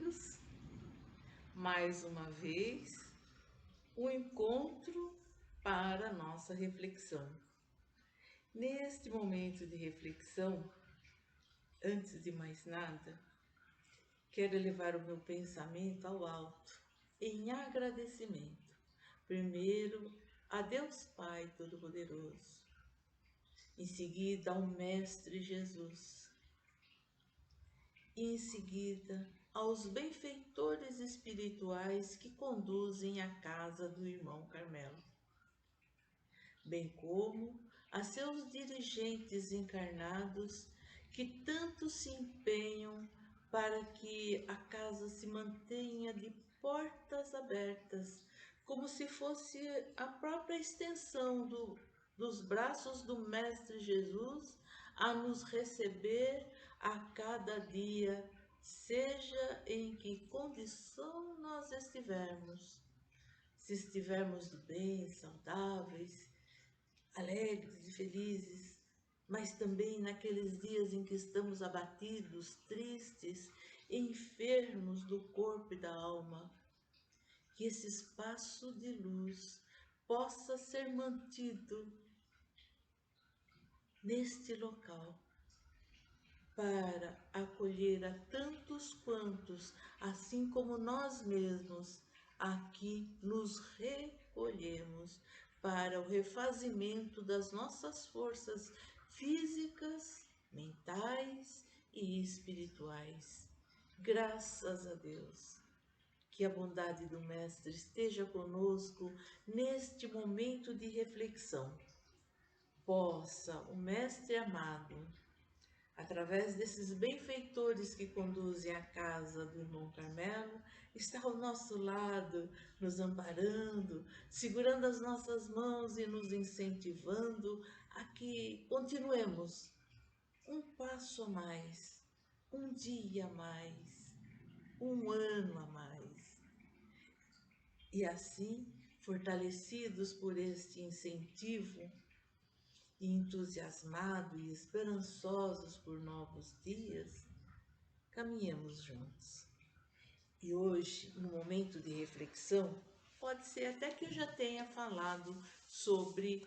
amigos, mais uma vez, um encontro para a nossa reflexão. Neste momento de reflexão, antes de mais nada, quero elevar o meu pensamento ao alto, em agradecimento. Primeiro, a Deus Pai Todo-Poderoso, em seguida ao Mestre Jesus, e em seguida aos benfeitores espirituais que conduzem a casa do irmão Carmelo, bem como a seus dirigentes encarnados que tanto se empenham para que a casa se mantenha de portas abertas, como se fosse a própria extensão dos braços do Mestre Jesus a nos receber a cada dia, seja em que condição nós estivermos. Se estivermos do bem, saudáveis, alegres e felizes, mas também naqueles dias em que estamos abatidos, tristes, enfermos do corpo e da alma, que esse espaço de luz possa ser mantido neste local para acolher a tantos quantos, assim como nós mesmos, aqui nos recolhemos para o refazimento das nossas forças físicas, mentais e espirituais. Graças a Deus. Que a bondade do Mestre esteja conosco neste momento de reflexão. Possa o Mestre amado, através desses benfeitores que conduzem a casa do irmão Carmelo, está ao nosso lado, nos amparando, segurando as nossas mãos e nos incentivando a que continuemos um passo a mais, um dia a mais, um ano a mais. E assim, fortalecidos por este incentivo, e entusiasmados e esperançosos por novos dias, caminhamos juntos. E hoje, no momento de reflexão, pode ser até que eu já tenha falado sobre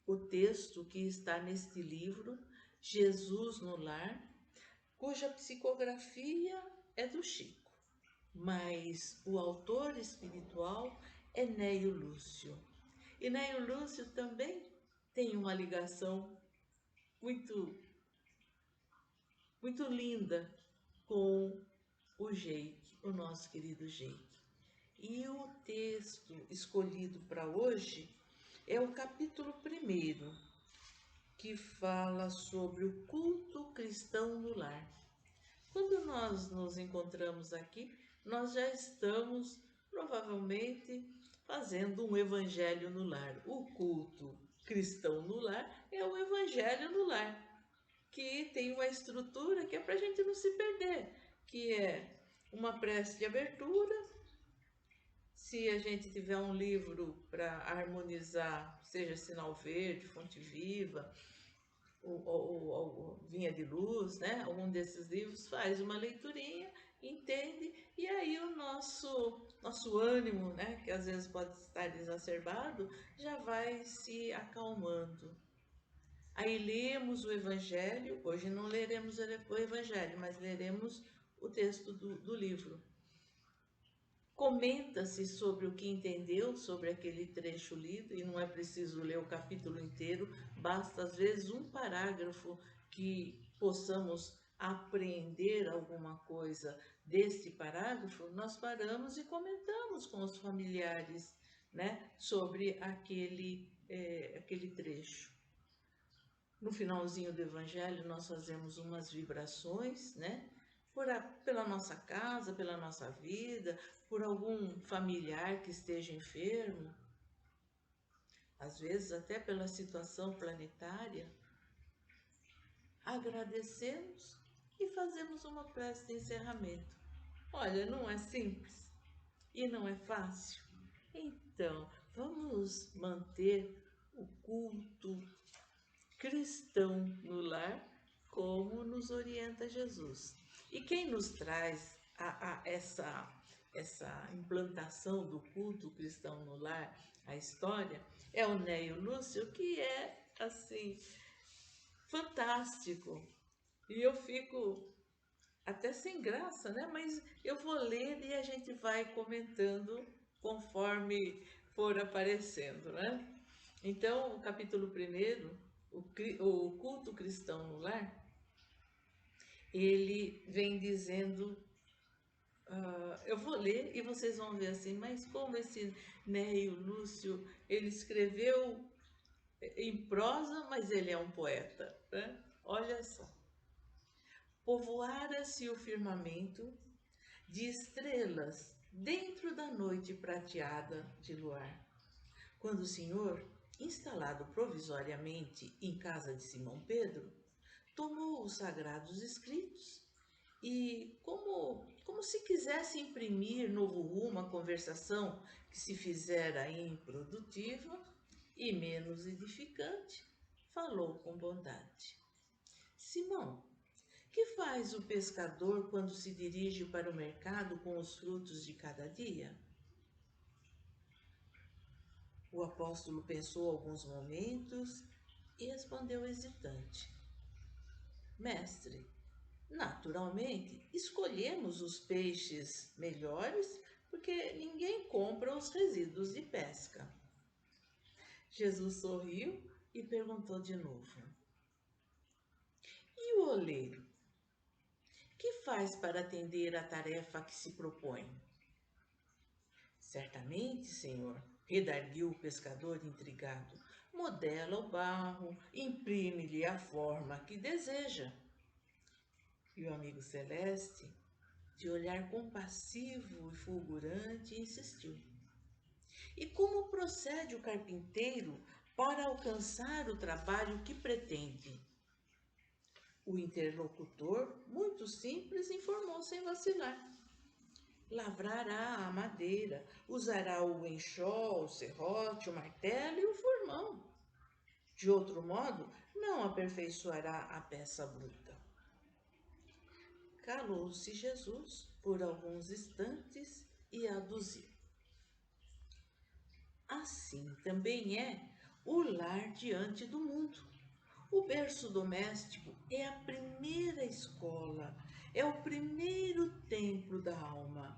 o texto que está neste livro, Jesus no Lar, cuja psicografia é do Chico, mas o autor espiritual é Neio Lúcio. E Neio Lúcio também tem uma ligação muito, muito linda com o Geik, o nosso querido Geik. E o texto escolhido para hoje é o capítulo 1, que fala sobre o culto cristão no lar. Quando nós nos encontramos aqui, nós já estamos provavelmente fazendo um evangelho no lar. O culto cristão no lar é o evangelho no lar, que tem uma estrutura que é para a gente não se perder, que é uma prece de abertura. Se a gente tiver um livro para harmonizar, seja Sinal Verde, Fonte Viva, ou Vinha de Luz, né? Algum desses livros, faz uma leiturinha, entende, e aí o nosso ânimo, né? Que às vezes pode estar exacerbado, já vai se acalmando. Aí lemos o Evangelho, hoje não leremos o Evangelho, mas leremos o texto do livro. Comenta-se sobre o que entendeu sobre aquele trecho lido, e não é preciso ler o capítulo inteiro, basta às vezes um parágrafo que possamos apreender alguma coisa deste parágrafo, nós paramos e comentamos com os familiares, né, sobre aquele trecho. No finalzinho do Evangelho, nós fazemos umas vibrações, né? Pela nossa casa, pela nossa vida, por algum familiar que esteja enfermo, às vezes até pela situação planetária. Agradecemos e fazemos uma prece de encerramento. Olha, não é simples e não é fácil. Então, vamos manter o culto cristão no lar, como nos orienta Jesus. E quem nos traz essa implantação do culto cristão no lar, a história, é o Neio Lúcio, que é, assim, fantástico. E eu fico até sem graça, né? Mas eu vou lendo e a gente vai comentando conforme for aparecendo, né? Então, o capítulo primeiro, o culto cristão no lar, ele vem dizendo, eu vou ler e vocês vão ver assim, mas como esse Neio Lúcio, ele escreveu em prosa, mas ele é um poeta, né? Olha só. Povoara-se o firmamento de estrelas dentro da noite prateada de luar, quando o senhor, instalado provisoriamente em casa de Simão Pedro, tomou os sagrados escritos e, como se quisesse imprimir novo rumo à conversação que se fizera improdutiva e menos edificante, falou com bondade. Simão, que faz o pescador quando se dirige para o mercado com os frutos de cada dia? O apóstolo pensou alguns momentos e respondeu hesitante: Mestre, naturalmente escolhemos os peixes melhores porque ninguém compra os resíduos de pesca. Jesus sorriu e perguntou de novo: E o oleiro? Que faz para atender à tarefa que se propõe? Certamente, senhor, redarguiu o pescador intrigado. Modela o barro, imprime-lhe a forma que deseja. E o amigo celeste, de olhar compassivo e fulgurante, insistiu. E como procede o carpinteiro para alcançar o trabalho que pretende? O interlocutor, muito simples, informou sem vacilar. Lavrará a madeira, usará o enxó, o serrote, o martelo e o formão. De outro modo, não aperfeiçoará a peça bruta. Calou-se Jesus por alguns instantes e aduziu. Assim também é o lar diante do mundo. O berço doméstico é a primeira escola, é o primeiro templo da alma.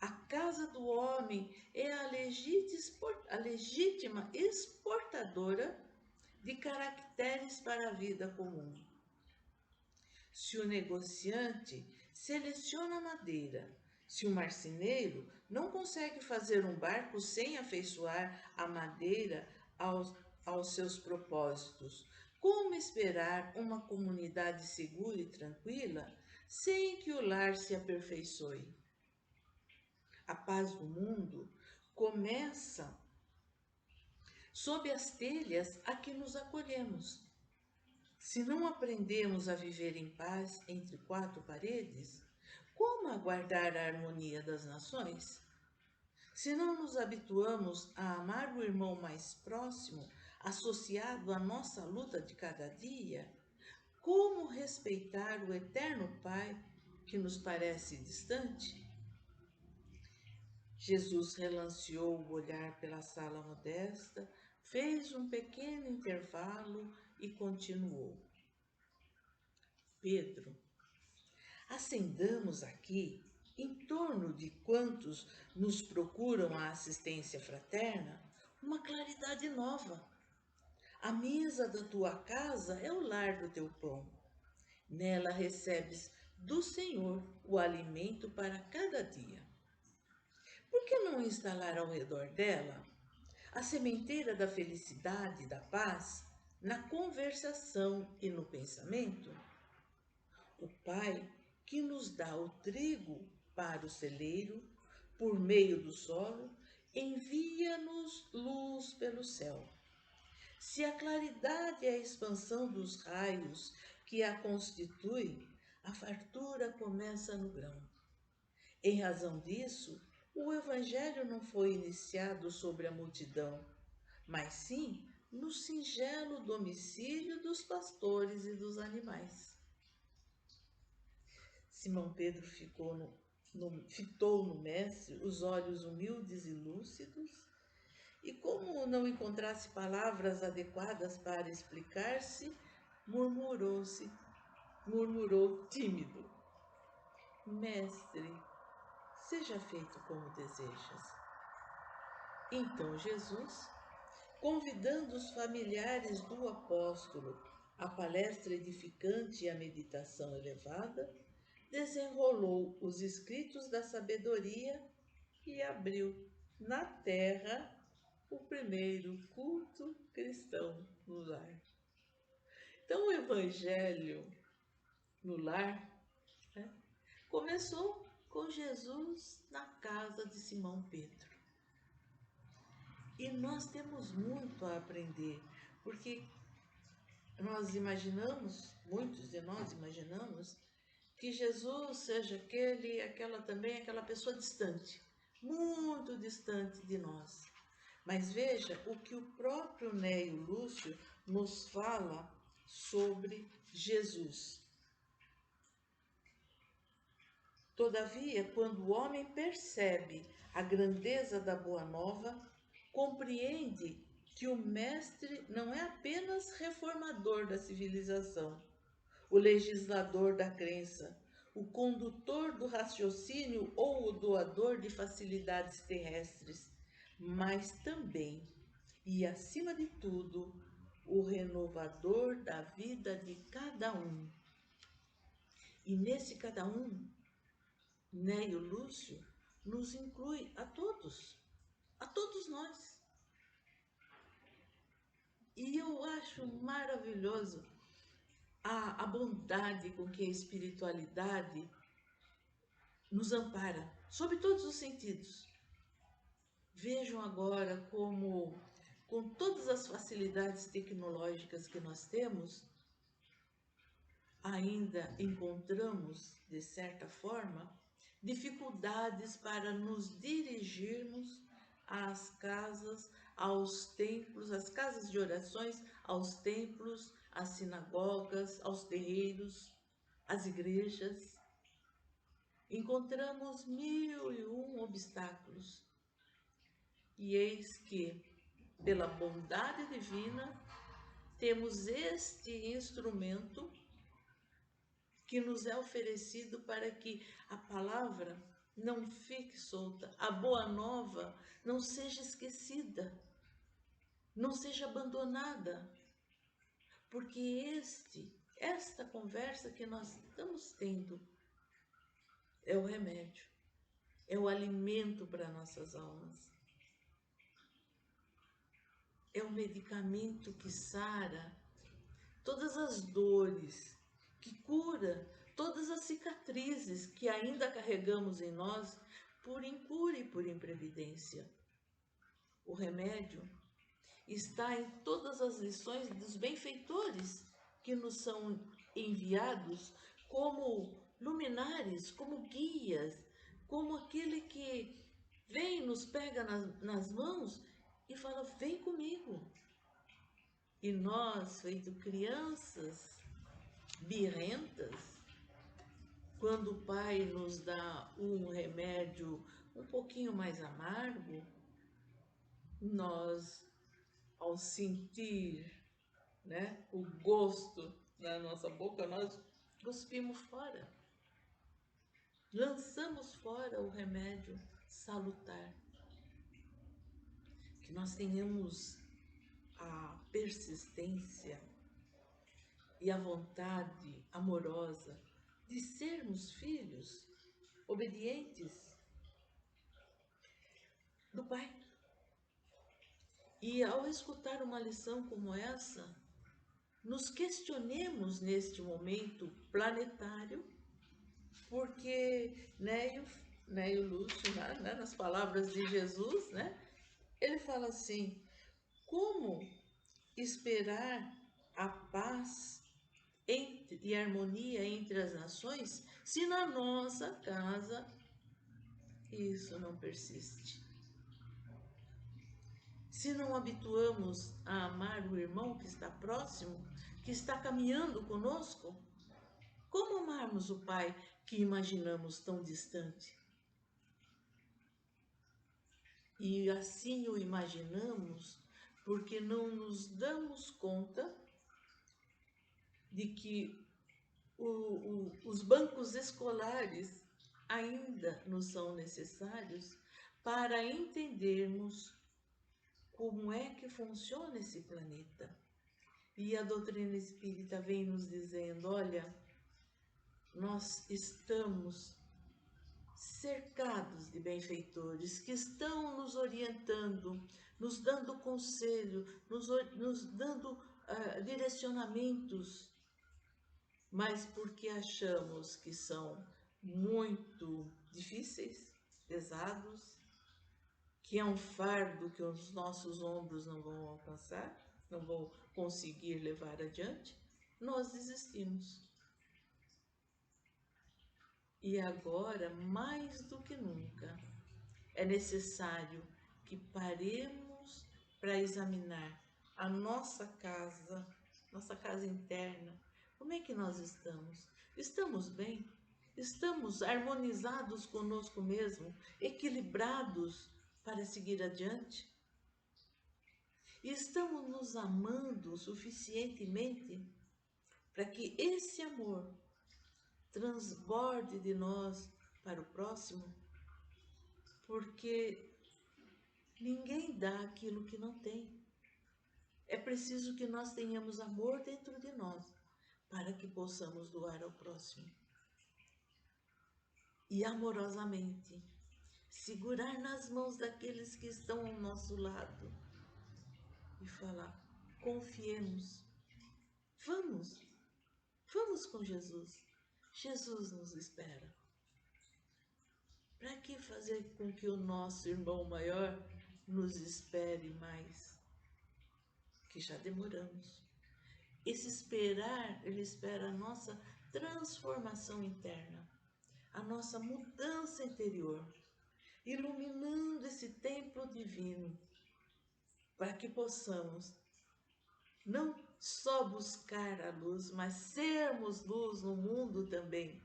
A casa do homem é a legítima exportadora de caracteres para a vida comum. Se o negociante seleciona a madeira, se o marceneiro não consegue fazer um barco sem afeiçoar a madeira aos seus propósitos, como esperar uma comunidade segura e tranquila sem que o lar se aperfeiçoe? A paz do mundo começa sob as telhas a que nos acolhemos. Se não aprendemos a viver em paz entre quatro paredes, como aguardar a harmonia das nações? Se não nos habituamos a amar o irmão mais próximo, associado à nossa luta de cada dia, como respeitar o eterno Pai que nos parece distante? Jesus relanceou o olhar pela sala modesta, fez um pequeno intervalo e continuou. Pedro, acendamos aqui, em torno de quantos nos procuram a assistência fraterna, uma claridade nova. A mesa da tua casa é o lar do teu pão. Nela recebes do Senhor o alimento para cada dia. Por que não instalar ao redor dela a sementeira da felicidade e da paz na conversação e no pensamento? O Pai que nos dá o trigo para o celeiro, por meio do solo, envia-nos luz pelo céu. Se a claridade é a expansão dos raios que a constitui, a fartura começa no grão. Em razão disso, o Evangelho não foi iniciado sobre a multidão, mas sim no singelo domicílio dos pastores e dos animais. Simão Pedro ficou fitou no mestre os olhos humildes e lúcidos, e como não encontrasse palavras adequadas para explicar-se, murmurou tímido: Mestre, seja feito como desejas. Então Jesus, convidando os familiares do apóstolo à palestra edificante e à meditação elevada, desenrolou os escritos da sabedoria e abriu na terra o primeiro culto cristão no lar. Então, o Evangelho no lar, né, começou com Jesus na casa de Simão Pedro. E nós temos muito a aprender, porque nós imaginamos, muitos de nós imaginamos, que Jesus seja aquela pessoa distante, muito distante de nós. Mas veja o que o próprio Neio Lúcio nos fala sobre Jesus. Todavia, quando o homem percebe a grandeza da Boa Nova, compreende que o Mestre não é apenas reformador da civilização, o legislador da crença, o condutor do raciocínio ou o doador de facilidades terrestres, mas também, e acima de tudo, o renovador da vida de cada um. E nesse cada um, Neio Lúcio nos inclui a todos nós. E eu acho maravilhoso a bondade com que a espiritualidade nos ampara, sob todos os sentidos. Vejam agora como, com todas as facilidades tecnológicas que nós temos, ainda encontramos, de certa forma, dificuldades para nos dirigirmos às casas, aos templos, às casas de orações, aos templos, às sinagogas, aos terreiros, às igrejas. Encontramos 1001 obstáculos. E eis que, pela bondade divina, temos este instrumento que nos é oferecido para que a palavra não fique solta, a boa nova não seja esquecida, não seja abandonada, porque esta conversa que nós estamos tendo é o remédio, é o alimento para nossas almas, é o medicamento que sara todas as dores, que cura todas as cicatrizes que ainda carregamos em nós por incura e por imprevidência. O remédio está em todas as lições dos benfeitores que nos são enviados como luminares, como guias, como aquele que vem, nos pega nas mãos e fala: vem comigo. E nós, feito crianças birrentas, quando o Pai nos dá um remédio um pouquinho mais amargo, nós, ao sentir, né, o gosto na nossa boca, nós cuspimos fora. Lançamos fora o remédio salutar. Que nós tenhamos a persistência e a vontade amorosa de sermos filhos obedientes do Pai. E ao escutar uma lição como essa, nos questionemos neste momento planetário, porque Neio Lúcio, né, nas palavras de Jesus, né, ele fala assim: como esperar a paz e harmonia entre as nações se na nossa casa isso não persiste? Se não habituamos a amar o irmão que está próximo, que está caminhando conosco, como amarmos o Pai que imaginamos tão distante. E assim o imaginamos porque não nos damos conta de que os bancos escolares ainda nos são necessários para entendermos como é que funciona esse planeta. E a doutrina espírita vem nos dizendo, olha, nós estamos cercados de benfeitores que estão nos orientando, nos dando conselho, nos dando direcionamentos, mas porque achamos que são muito difíceis, pesados, que é um fardo que os nossos ombros não vão alcançar, não vão conseguir levar adiante, nós desistimos. E agora, mais do que nunca, é necessário que paremos para examinar a nossa casa interna. Como é que nós estamos? Estamos bem? Estamos harmonizados conosco mesmo, equilibrados para seguir adiante? E estamos nos amando suficientemente para que esse amor transborde de nós para o próximo? Porque ninguém dá aquilo que não tem. É preciso que nós tenhamos amor dentro de nós para que possamos doar ao próximo. E amorosamente segurar nas mãos daqueles que estão ao nosso lado e falar: confiemos, vamos com Jesus. Jesus nos espera. Para que fazer com que o nosso irmão maior nos espere mais? Que já demoramos. Esse esperar, ele espera a nossa transformação interna, a nossa mudança interior, iluminando esse templo divino, para que possamos não só buscar a luz, mas sermos luz no mundo também.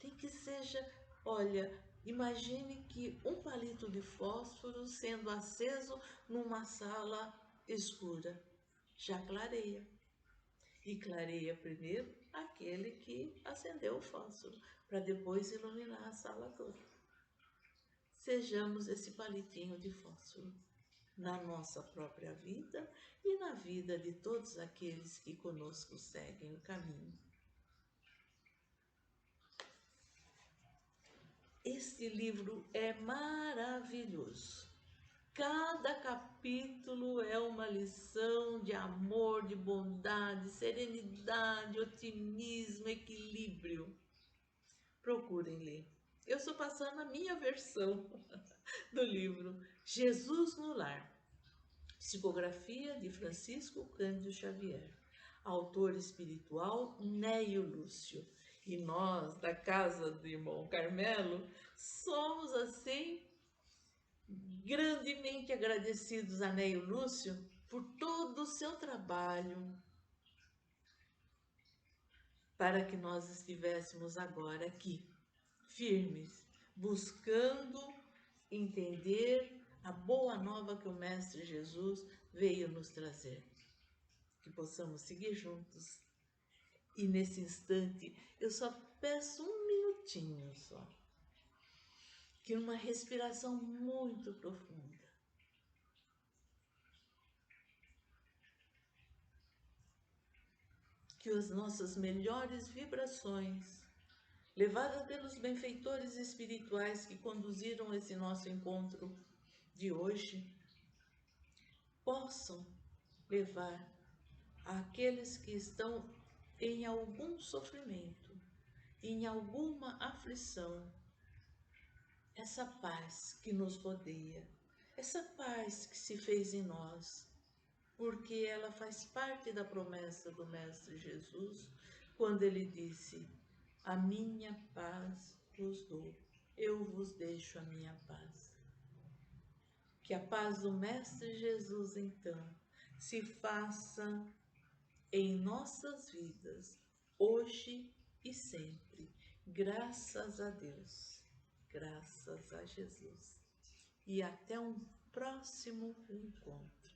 Tem que seja, olha, imagine que um palito de fósforo sendo aceso numa sala escura, já clareia. E clareia primeiro aquele que acendeu o fósforo, para depois iluminar a sala toda. Sejamos esse palitinho de fósforo na nossa própria vida e na vida de todos aqueles que conosco seguem o caminho. Este livro é maravilhoso. Cada capítulo é uma lição de amor, de bondade, serenidade, otimismo, equilíbrio. Procurem ler. Eu estou passando a minha versão do livro Jesus no Lar, psicografia de Francisco Cândido Xavier, autor espiritual Neio Lúcio. E nós, da casa do irmão Carmelo, somos assim grandemente agradecidos a Neio Lúcio por todo o seu trabalho para que nós estivéssemos agora aqui, firmes, buscando entender a boa nova que o Mestre Jesus veio nos trazer. Que possamos seguir juntos. E nesse instante, eu só peço um minutinho só, que uma respiração muito profunda. Que as nossas melhores vibrações, levadas pelos benfeitores espirituais que conduziram esse nosso encontro de hoje, possam levar àqueles que estão em algum sofrimento, em alguma aflição, essa paz que nos rodeia, essa paz que se fez em nós, porque ela faz parte da promessa do Mestre Jesus, quando ele disse: a minha paz vos dou, eu vos deixo a minha paz. Que a paz do Mestre Jesus, então, se faça em nossas vidas, hoje e sempre, Graças a Deus, graças a Jesus. E até um próximo encontro.